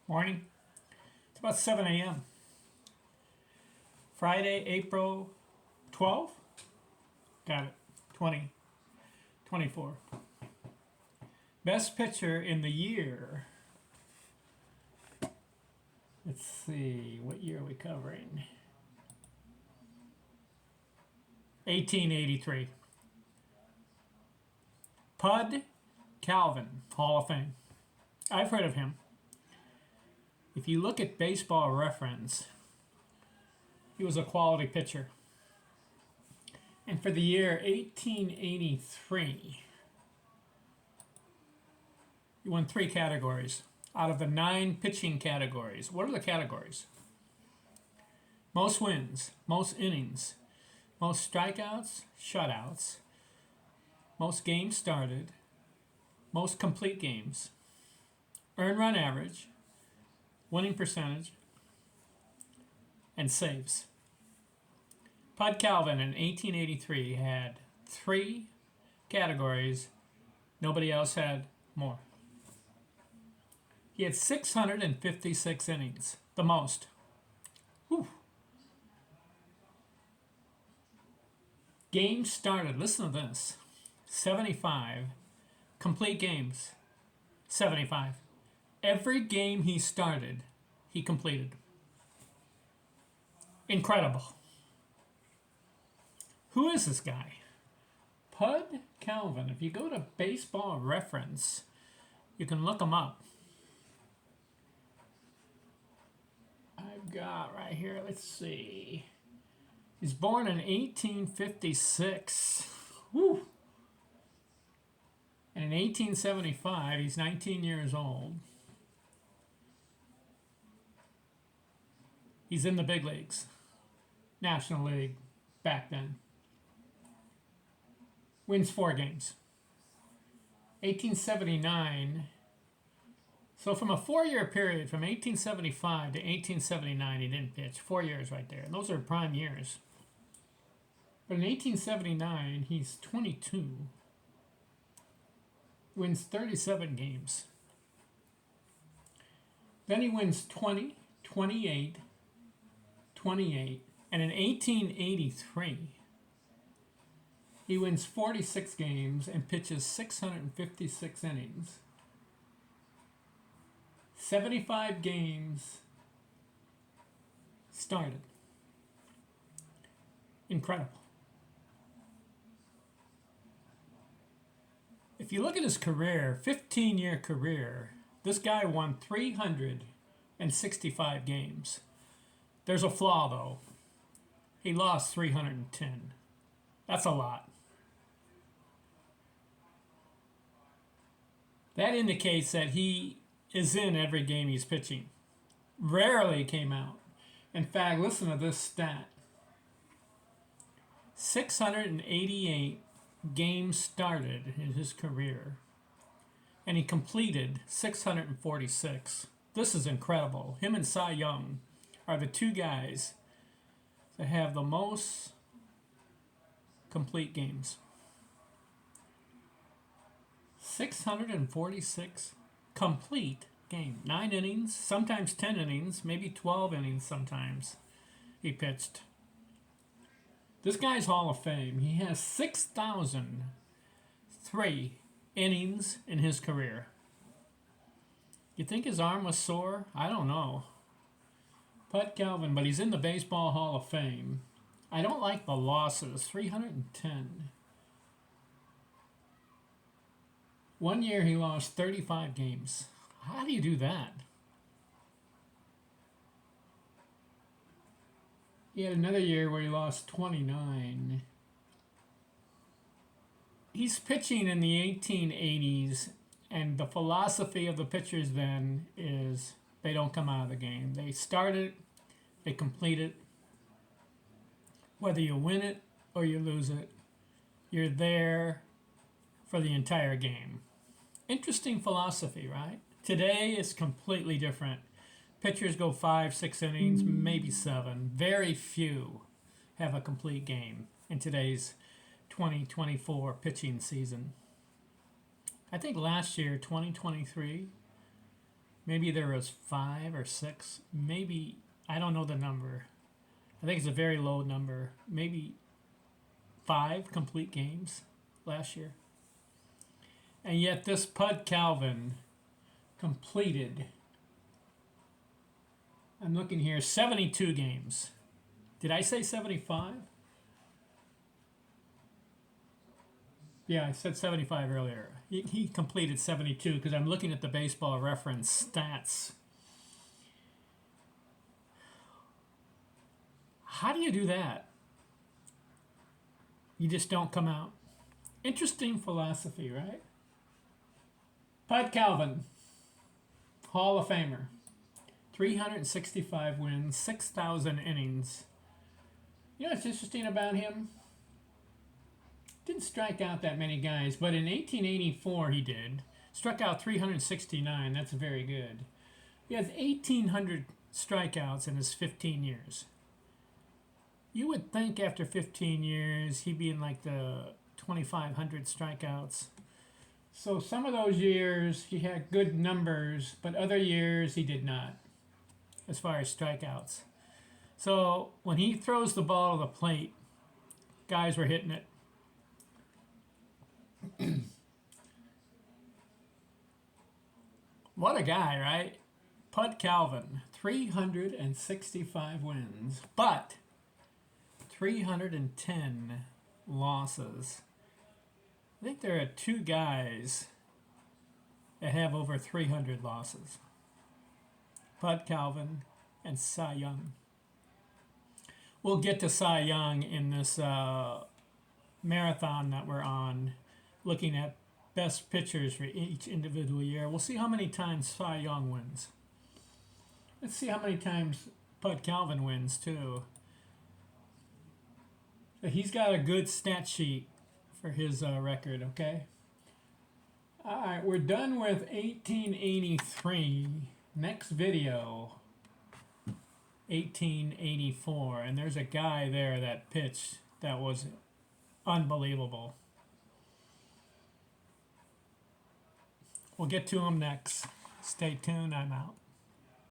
Morning. It's about 7 a.m. Friday, April 12th. Got it. 2024. Best pitcher in the year. Let's see. What year are we covering? 1883. Pud Galvin, Hall of Fame. I've heard of him. If you look at Baseball Reference, he was a quality pitcher. And for the year 1883, he won 3 categories out of the 9 pitching categories. What are the categories? Most wins, most innings, most strikeouts, shutouts, most games started, most complete games, earned run average, winning percentage, and saves. Pud Galvin in 1883 had 3 categories. Nobody else had more. He had 656 innings, the most. Whew. Games started, listen to this, 75. Complete games, 75. Every game he started, he completed. Incredible. Who is this guy? Pud Galvin. If you go to Baseball Reference, you can look him up. I've got right here, let's see. He's born in 1856. Woo! And in 1875, he's 19 years old. He's in the big leagues, National League, back then. Wins 4 games. 1879. So from a 4-year period, from 1875 to 1879, he didn't pitch. 4 years right there. And those are prime years. But in 1879, he's 22. Wins 37 games. Then he wins 20, 28, 28, and in 1883, he wins 46 games and pitches 656 innings. 75 games started. Incredible. If you look at his career, 15-year career, this guy won 365 games. There's a flaw, though. He lost 310. That's a lot. That indicates that he is in every game he's pitching. Rarely came out. In fact, listen to this stat. 688 games started in his career, and he completed 646. This is incredible. Him and Cy Young are the 2 guys that have the most complete games. 646 complete game. 9 innings, sometimes 10 innings, maybe 12 innings sometimes he pitched. This guy's Hall of Fame. He has 6,003 innings in his career. You think his arm was sore? I don't know. Pud Galvin, but he's in the Baseball Hall of Fame. I don't like the losses. 310. 1 year he lost 35 games. How do you do that? He had another year where he lost 29. He's pitching in the 1880s, and the philosophy of the pitchers then is they don't come out of the game. They start it, they complete it. Whether you win it or you lose it, you're there for the entire game. Interesting philosophy, right? Today is completely different. Pitchers go 5, 6 innings, maybe 7. Very few have a complete game in today's 2024 pitching season. I think last year, 2023, Maybe there was 5 or 6. Maybe, I don't know the number. I think it's a very low number. Maybe 5 complete games last year. And yet this Pud Galvin completed, I'm looking here, 72 games. Did I say 75? Yeah, I said 75 earlier. He completed 72 because I'm looking at the baseball reference stats. How do you do that? You just don't come out. Interesting philosophy, right? Pud Galvin, Hall of Famer. 365 wins, 6,000 innings. You know what's interesting about him? Didn't strike out that many guys, but in 1884 he did. Struck out 369, that's very good. He has 1,800 strikeouts in his 15 years. You would think after 15 years he'd be in like the 2,500 strikeouts. So some of those years he had good numbers, but other years he did not, as far as strikeouts. So when he throws the ball to the plate, guys were hitting it. What a guy, right? Pud Galvin, 365 wins, but 310 losses. I think there are 2 guys that have over 300 losses. Pud Galvin and Cy Young. We'll get to Cy Young in this marathon that we're on, looking at best pitchers for each individual year. We'll see how many times Cy Young wins. Let's see how many times Pud Galvin wins, too. So he's got a good stat sheet for his record, okay? All right, we're done with 1883. Next video, 1884. And there's a guy there that pitched that was unbelievable. We'll get to him next. Stay tuned. I'm out.